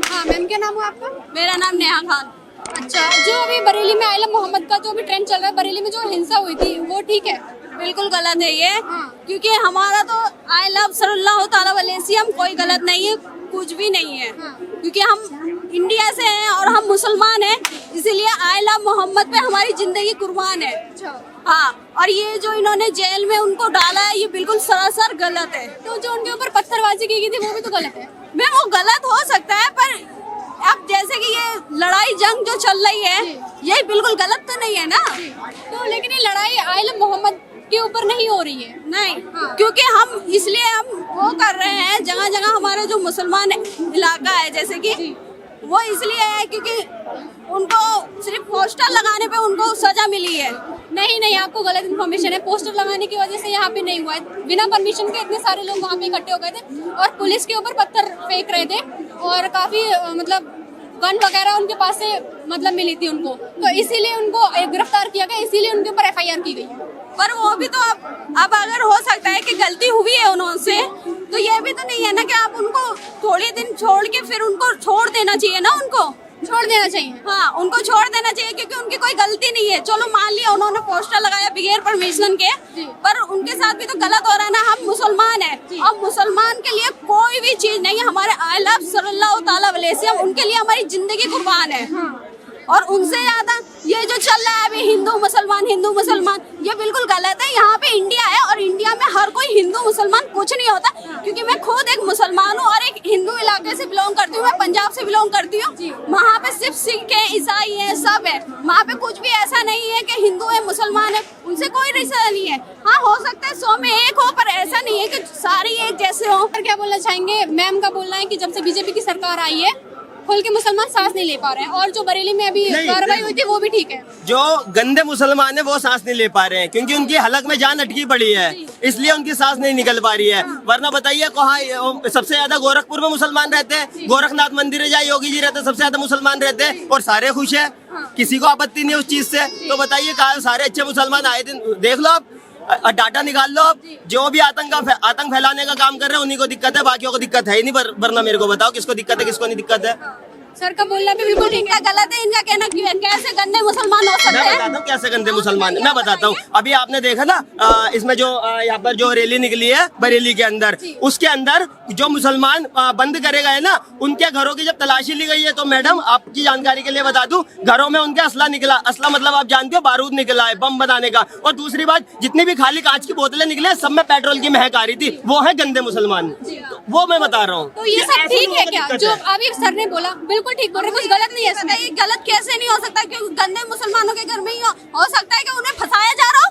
हाँ मैम, क्या नाम है आपका? मेरा नाम नेहा खान। अच्छा, जो अभी बरेली में आइला मोहम्मद का जो भी ट्रेंड चल रहा है, बरेली में जो हिंसा हुई थी वो ठीक है? बिल्कुल गलत है ये। हाँ। क्योंकि हमारा तो आई लव सल्लल्लाहु ताला अलैहि वसल्लम कोई गलत नहीं है, कुछ भी नहीं है। हाँ। क्योंकि हम इंडिया से हैं और हम मुसलमान हैं, इसीलिए आई लव मोहम्मद पे हमारी जिंदगी कुर्बान है। अच्छा, हाँ, और ये जो इन्होंने जेल में उनको डाला है ये बिल्कुल सरासर गलत है। तो जो उनके ऊपर पत्थरबाजी की गई थी वो भी तो गलत है। मैम वो गलत हो सकता है, पर अब जैसे कि ये लड़ाई जंग जो चल रही है ये बिल्कुल गलत तो नहीं है ना। तो लेकिन ये लड़ाई आइला मोहम्मद के ऊपर नहीं हो रही है। नहीं, हाँ। क्योंकि हम इसलिए हम वो कर रहे हैं, जगह जगह हमारे जो मुसलमान इलाका है जैसे कि वो इसलिए है क्योंकि उनको सिर्फ पोस्टर लगाने पे उनको सजा मिली है। नहीं, आपको गलत इन्फॉर्मेशन है। पोस्टर लगाने की वजह से यहाँ पे नहीं हुआ है। बिना परमिशन के इतने सारे लोग वहाँ पे इकट्ठे हो गए थे और पुलिस के ऊपर पत्थर फेंक रहे थे और काफी मतलब गन वगैरह उनके पास से मतलब मिली थी उनको, तो इसीलिए उनको गिरफ्तार किया गया, इसीलिए उनके ऊपर FIR की गई। पर वो भी तो अब अगर हो सकता है कि गलती हुई है उनसे, तो ये भी तो नहीं है ना कि आप उनको थोड़े दिन छोड़ के फिर उनको छोड़ देना चाहिए ना। उनको छोड़ देना चाहिए। हाँ, उनको छोड़ देना चाहिए क्योंकि उनकी कोई गलती नहीं है। चलो मान लिया उन्होंने पोस्टर लगाया बगैर परमिशन के, पर उनके साथ भी तो गलत हो रहा है ना। हम मुसलमान हैं और मुसलमान के लिए कोई भी चीज नहीं है। हमारे आई लव सल्लल्लाहु ताला अलैहि वसल्लम, उनके लिए हमारी जिंदगी कुर्बान है। और उनसे ज्यादा ये जो चल रहा है अभी हिंदू मुसलमान, ये बिल्कुल गलत है। यहाँ पे इंडिया है और इंडिया में हर कोई हिंदू मुसलमान कुछ नहीं होता। क्योंकि मैं खुद एक मुसलमान हूँ और एक हिंदू इलाके से बिलोंग करती हूँ। मैं पंजाब से बिलोंग करती हूँ। वहाँ पे सिर्फ सिख है, ईसाई है, सब है। वहाँ पे कुछ भी ऐसा नहीं है कि हिंदू है मुसलमान है, उनसे कोई रिश्ता नहीं है। हाँ, हो सकता है 100 में 1 हो, पर ऐसा नहीं है कि सारे एक जैसे हो। क्या बोलना चाहेंगे? मैम का बोलना है कि जब से बीजेपी की सरकार आई है खुल के मुसलमान सांस नहीं ले पा रहे हैं, और जो बरेली में अभी कार्रवाई हुई थी वो भी ठीक है। जो गंदे मुसलमान है वो सांस नहीं ले पा रहे हैं क्योंकि उनकी हलक में जान अटकी पड़ी है, इसलिए उनकी सांस नहीं निकल पा रही है। वरना बताइए कहाँ सबसे ज्यादा गोरखपुर में मुसलमान रहते हैं, गोरखनाथ मंदिर है जहाँ योगी जी रहते हैं, सबसे ज्यादा मुसलमान रहते हैं और सारे खुश है, किसी को आपत्ति नहीं उस चीज से। तो बताइए कहाँ सारे अच्छे मुसलमान आए दिन देख लो आप, डाटा निकाल लो आप। जो भी आतंक फैलाने का काम कर रहे हैं उन्हीं को दिक्कत है, बाकियों को दिक्कत है ही नहीं। वरना मेरे को बताओ किसको दिक्कत है, किसको नहीं दिक्कत है। सर का बोलना भी बिल्कुल ठीक है। गलत है इनका कहना कि कैसे गंदे मुसलमान हो सकते मैं हैं। बताता हूँ कैसे गंदे मुसलमान मैं बताता हूँ। अभी आपने देखा ना इसमें जो यहाँ पर जो रैली निकली है बरेली के अंदर, उसके अंदर जो मुसलमान बंद करे गए ना, उनके घरों की जब तलाशी ली गई है, तो मैडम आपकी जानकारी के लिए बता दूं, घरों में उनके असला निकला। असला मतलब आप जानते हो, बारूद निकला है बम बनाने का। और दूसरी बात, जितनी भी खाली कांच की बोतलें निकले सब में पेट्रोल की महक आ रही थी। वो है गंदे मुसलमान, तो वो मैं बता रहा हूँ। तो ये सब ठीक है क्या जो अभी सर ने बोला? बिल्कुल ठीक बोल रहे, कुछ गलत नहीं है इसमें। ये गलत कैसे नहीं हो सकता? क्योंकि गंदे मुसलमानों के घर में ही हो सकता है कि उन्हें फंसाया जा रहा हो।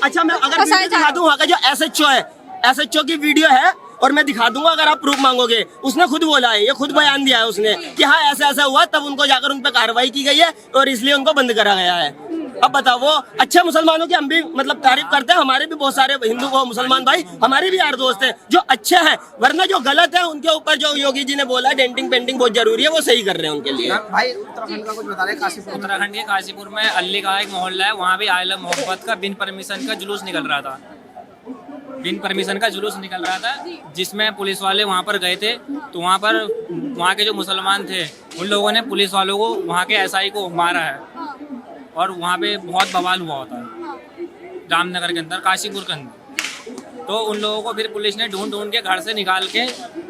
अच्छा मैं अगर वीडियो दिखा दूं, वहाँ का जो SHO है, SHO की वीडियो है और मैं दिखा दूंगा अगर आप प्रूफ मांगोगे। उसने खुद बोला है, ये खुद बयान दिया है उसने कि हाँ ऐसा हुआ, तब उनको जाकर उन पर कार्रवाई की गई है और इसलिए उनको बंद करा गया है। अब बताओ, वो अच्छे मुसलमानों की हम भी मतलब तारीफ करते हैं। हमारे भी बहुत सारे हिंदू को मुसलमान भाई हमारे भी यार दोस्त हैं जो अच्छे हैं, वरना जो गलत है उनके ऊपर जो योगी जी ने बोला डेंटिंग पेंटिंग बहुत जरूरी है, वो सही कर रहे हैं उनके लिए। भाई उत्तराखंड का कुछ बता रहे? काशीपुर, उत्तराखंड के काशीपुर में अल्ली का एक मोहल्ला है, वहाँ भी आई लव मोहब्बत का बिन परमिशन का जुलूस निकल रहा था। बिन परमिशन का जुलूस निकल रहा था, जिसमें पुलिस वाले वहाँ पर गए थे। तो वहाँ पर वहाँ के जो मुसलमान थे उन लोगों ने पुलिस वालों को, वहाँ के SI को मारा है और वहाँ पे बहुत बवाल हुआ होता है रामनगर के अंदर, काशीपुर के अंदर। तो उन लोगों को फिर पुलिस ने ढूंढ के घर से निकाल के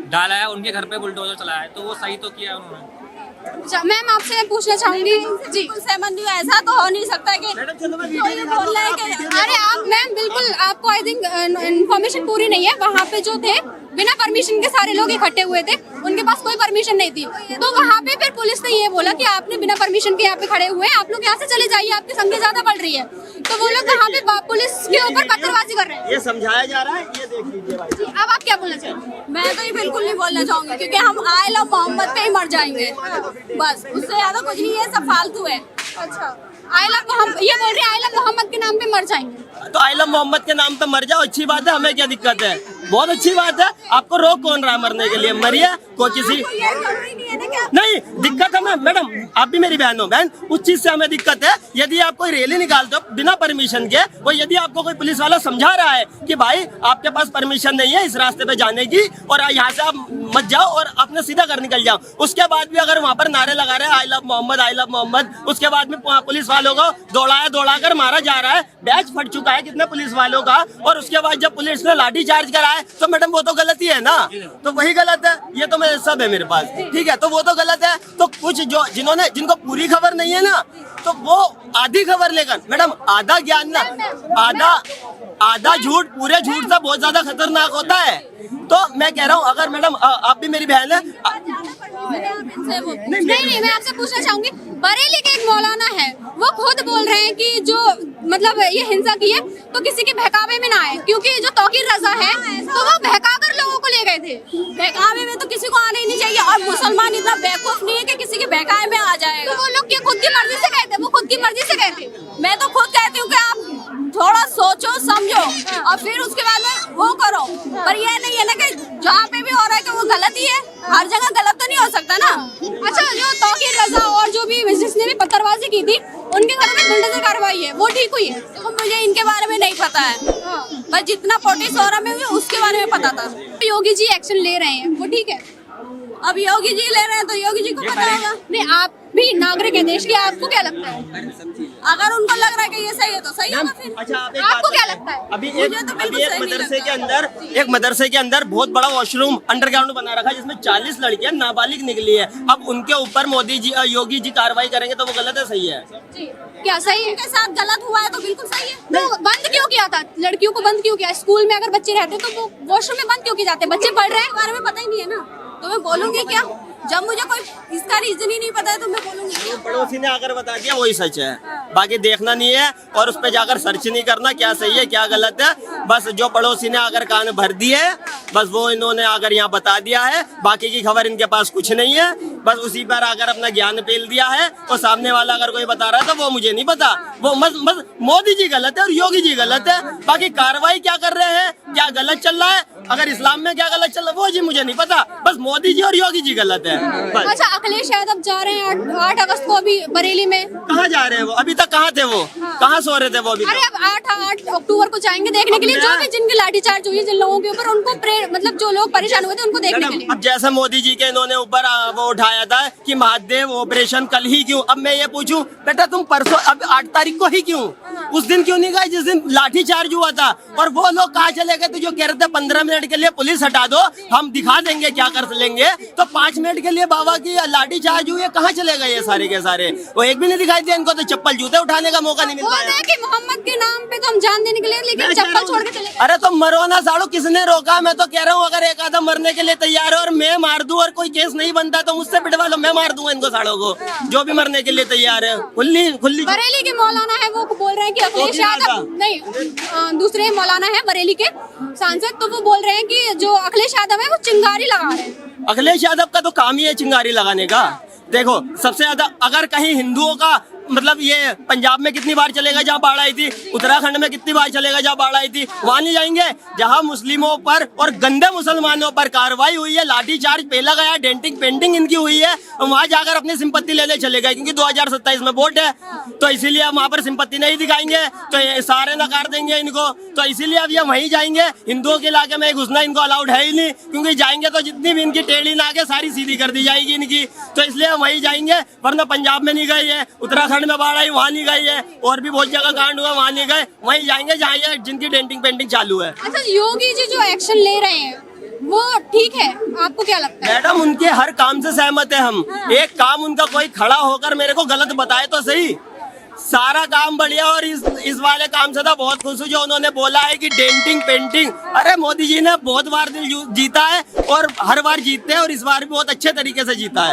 डाला है, उनके घर पे बुलडोजर चलाया है। तो वो सही तो किया उन्होंने। मैम आपसे मैं पूछना चाहूंगी जी, सहमत नहीं, ऐसा तो हो नहीं सकता कि कोई बोल रहा है कि अरे आप मैम बिल्कुल, आपको आई थिंक इन्फॉर्मेशन पूरी नहीं है। वहाँ पे जो थे बिना परमिशन के सारे लोग इकट्ठे हुए थे, उनके पास कोई परमिशन नहीं थी। तो वहाँ पे फिर पुलिस ने ये बोला कि आपने बिना परमिशन के यहाँ पे खड़े हुए हैं, आप लोग यहाँ से चले जाइए, आपकी संख्या ज्यादा बढ़ रही है। तो वो लोग वहाँ पे पुलिस के ऊपर पत्थरबाजी कर रहे हैं। ये समझाया जा रहा है, ये देख लीजिए भाई। अब आप क्या बोलना चाहेंगे? मैं तो ये बिल्कुल नहीं बोलना चाहूंगी क्योंकि हम आई लव मोहम्मद पे ही मर जाएंगे बस, उससे ज्यादा कुछ नहीं है, सब फालतू है। अच्छा, आई लव मोहम्मद, ये बोल रहे हैं आई लव मोहम्मद के नाम पे मर जाएंगे। तो आई लव मोहम्मद के नाम पे मर जाओ, अच्छी बात है, हमें क्या दिक्कत है। बहुत अच्छी बात है। आपको रोक कौन रहा है मरने के लिए? मरिए, कोई किसी नहीं दिक्कत है। मैडम आप भी मेरी बहन हो, बहन उस चीज से हमें दिक्कत है। यदि आप कोई रैली निकालते हो बिना परमिशन के, और यदि आपको कोई पुलिस वाला समझा रहा है कि भाई आपके पास परमिशन नहीं है इस रास्ते पे जाने की और यहाँ से आप मत जाओ और अपने सीधा कर निकल जाओ, उसके बाद भी अगर वहाँ पर नारे लगा रहे हैं I love Mohammad, I love Mohammad, उसके बाद में पुलिस वालों को दौड़ा कर मारा जा रहा है, बैच फट चुका है कितने पुलिस वालों का, और उसके बाद जब पुलिस ने लाठी चार्ज करा है तो मैडम वो तो गलती है ना, तो वही गलत है। ये तो मैं सब है मेरे पास, ठीक है, तो वो तो गलत है। तो कुछ जो जिनको पूरी खबर नहीं है ना, तो वो आधी खबर लेकर, मैडम आधा ज्ञान ना, आधा झूठ पूरे झूठ से बहुत ज्यादा खतरनाक होता है। तो मैं कह रहा हूँ अगर मैडम आप भी मेरी बहन है, नहीं मैं आपसे पूछना चाहूंगी, बरेली के एक मौलाना है, वो खुद बोल रहे हैं कि जो मतलब ये हिंसा की है तो किसी के बहकावे में ना आए, क्योंकि जो तौकीर रजा है तो वो बहकाकर लोगों को ले गए थे। बहकावे में तो किसी को आना ही नहीं चाहिए, और मुसलमान इतना बेवकूफ नहीं है कि किसी के बहकावे में आ जाएगा। तो वो लोग खुद की मर्जी से गए थे, वो खुद की मर्जी से गए थे। मैं तो खुद कहती हूँ कि आप थोड़ा सोचो समझो और फिर उसके बाद में वो करो, पर ये नहीं है ना कि जहाँ पे भी हो रहा है कि वो गलत ही है, हर जगह गलत तो नहीं हो सकता ना। अच्छा, जो तौकीर रजा और जो भी जिसने भी पत्थरबाजी की थी उनके घर में बुलडोजर कार्रवाई है, वो ठीक हुई है? देखो मुझे इनके बारे में नहीं पता है, बस जितना प्रोटेस्ट हो रहा में हुई उसके बारे में पता था। योगी जी एक्शन ले रहे हैं, वो ठीक है? अब योगी जी ले रहे हैं तो योगी जी को पता होगा। नहीं, आप भी नागरिक है देश के, आपको क्या लगता है? अगर उनको लग रहा है कि ये सही है तो सही होगा फिर। अच्छा, आपको क्या लगता है? अभी एक मदरसे के अंदर बहुत बड़ा वॉशरूम अंडरग्राउंड बना रखा है जिसमें 40 लड़कियां नाबालिग निकली है। अब उनके ऊपर मोदी जी योगी जी कार्रवाई करेंगे तो वो गलत है सही है? क्या सही है? उनके साथ गलत हुआ है तो बिल्कुल सही है। तो बंद क्यों किया था? लड़कियों को बंद क्यों किया? स्कूल में अगर बच्चे रहते तो वो वॉशरूम में बंद क्यों किए जाते? बच्चे पढ़ रहे हैं, बारे में पता ही नहीं है ना, तो मैं बोलूंगी क्या? जब मुझे कोई इसका रीजन ही नहीं पता है तो मैं बोलूंगी क्या? पड़ोसी ने अगर बता दिया वही सच है, बाकी देखना नहीं है और उस पर जाकर सर्च नहीं करना क्या सही है क्या गलत है। बस जो पड़ोसी ने अगर कान भर दिए बस वो इन्होंने अगर यहाँ बता दिया है, बाकी की खबर इनके पास कुछ नहीं है, बस उसी पर अगर अपना ज्ञान पेल दिया है। और सामने वाला अगर कोई बता रहा है तो वो मुझे नहीं पता, वो बस मोदी जी गलत है और योगी जी गलत है। बाकी कार्रवाई क्या कर रहे हैं, क्या गलत चल रहा है, अगर इस्लाम में क्या गलत चल रहा है वो जी मुझे नहीं पता, बस मोदी जी और योगी जी गलत है। अच्छा, अखिलेश यादव जा रहे हैं 8 अगस्त को अभी बरेली में। कहाँ जा रहे हैं वो? अभी तक कहाँ थे वो? कहाँ सो रहे थे वो अभी? अरे अब 8 अक्टूबर को जाएंगे देखने के लिए, जो भी जिनकी लाठीचार्ज हुई है जिन लोगों के ऊपर, उनको मतलब जो लोग परेशान हुए थे उनको देखने के लिए। अब जैसे मोदी जी के इन्होंने ऊपर वो उठाया था कि महादेव ऑपरेशन कल ही क्यों, अब मैं ये पूछूं बेटा तुम परसों अब 8 तारीख को ही क्यों, उस दिन क्यों नहीं गए जिस दिन लाठी चार्ज हुआ था? और वो लोग कहाँ चले गए? तो जो कह रहे थे 15 मिनट के लिए पुलिस हटा दो हम दिखा देंगे क्या कर लेंगे, तो 5 मिनट के लिए बाबा की लाठी चार्ज हुई है, कहाँ चले गए ये सारे के सारे? वो एक भी नहीं दिखाई दिया इनको, तो चप्पल जूते उठाने का मौका नहीं मिल पाया। कि मोहम्मद के नाम पे तो हम जान देने के लिए, लेकिन चप्पल छोड़ के चले गए। अरे तो मरो ना साड़ो, किसने रोका? मैं तो कह रहा हूँ अगर एक आधा मरने के लिए तैयार है और मैं मार दूं और कोई केस नहीं बनता तो मुझसे पिटवा लो, मैं मार दूंगा इनको साड़ों को, जो भी मरने के लिए तैयार है। खुली बरेली के मौलाना है वो बोल रहे हैं कि अखिलेश यादव नहीं, दूसरे मौलाना है बरेली के सांसद, तो वो बोल रहे हैं कि जो अखिलेश यादव है वो चिंगारी लगा रहे हैं। अखिलेश यादव का तो काम ही है चिंगारी लगाने का। देखो सबसे ज्यादा अगर कहीं हिंदुओं का मतलब ये पंजाब में कितनी बार चलेगा जहाँ बाढ़ आई थी, उत्तराखंड में कितनी बार चलेगा जहाँ बाढ़ आई थी, वहाँ नहीं जाएंगे? जहाँ मुस्लिमों पर और गंदे मुसलमानों पर कार्रवाई हुई है, लाठीचार्ज पेला गया, डेंटिंग पेंटिंग इनकी हुई है, वहाँ जाकर अपनी सिंपत्ति लेने चले गए क्योंकि 2027 में वोट है, तो इसीलिए वहाँ पर सिंपत्ति नहीं दिखाएंगे, तो ये सारे नकार देंगे इनको, तो इसीलिए अब ये वहीं जाएंगे। हिंदुओं के इलाके में घुसना इनको अलाउड है ही नहीं, क्योंकि जाएंगे तो जितनी भी इनकी टेढ़ी नाके सारी सीधी कर दी जाएगी इनकी, तो इसलिए वहीं जाएंगे। वरना पंजाब में नहीं गए है, उत्तराखंड में बाढ़ आई वहाँ नहीं गई है, और भी बहुत जगह कांड हुआ वहाँ नहीं गए, वहीं जाएंगे जहाँ ये जिनकी डेंटिंग पेंटिंग चालू है। अच्छा, योगी जी जो एक्शन ले रहे हैं वो ठीक है, आपको क्या लगता है? मैडम उनके हर काम से सहमत है हम, एक काम उनका कोई खड़ा होकर मेरे को गलत बताए तो सही, सारा काम बढ़िया। और इस वाले काम से तो बहुत खुश हूँ जो उन्होंने बोला है कि डेंटिंग पेंटिंग, अरे मोदी जी ने बहुत बार दिल जीता है और हर बार जीतते हैं और इस बार भी बहुत अच्छे तरीके से जीता है।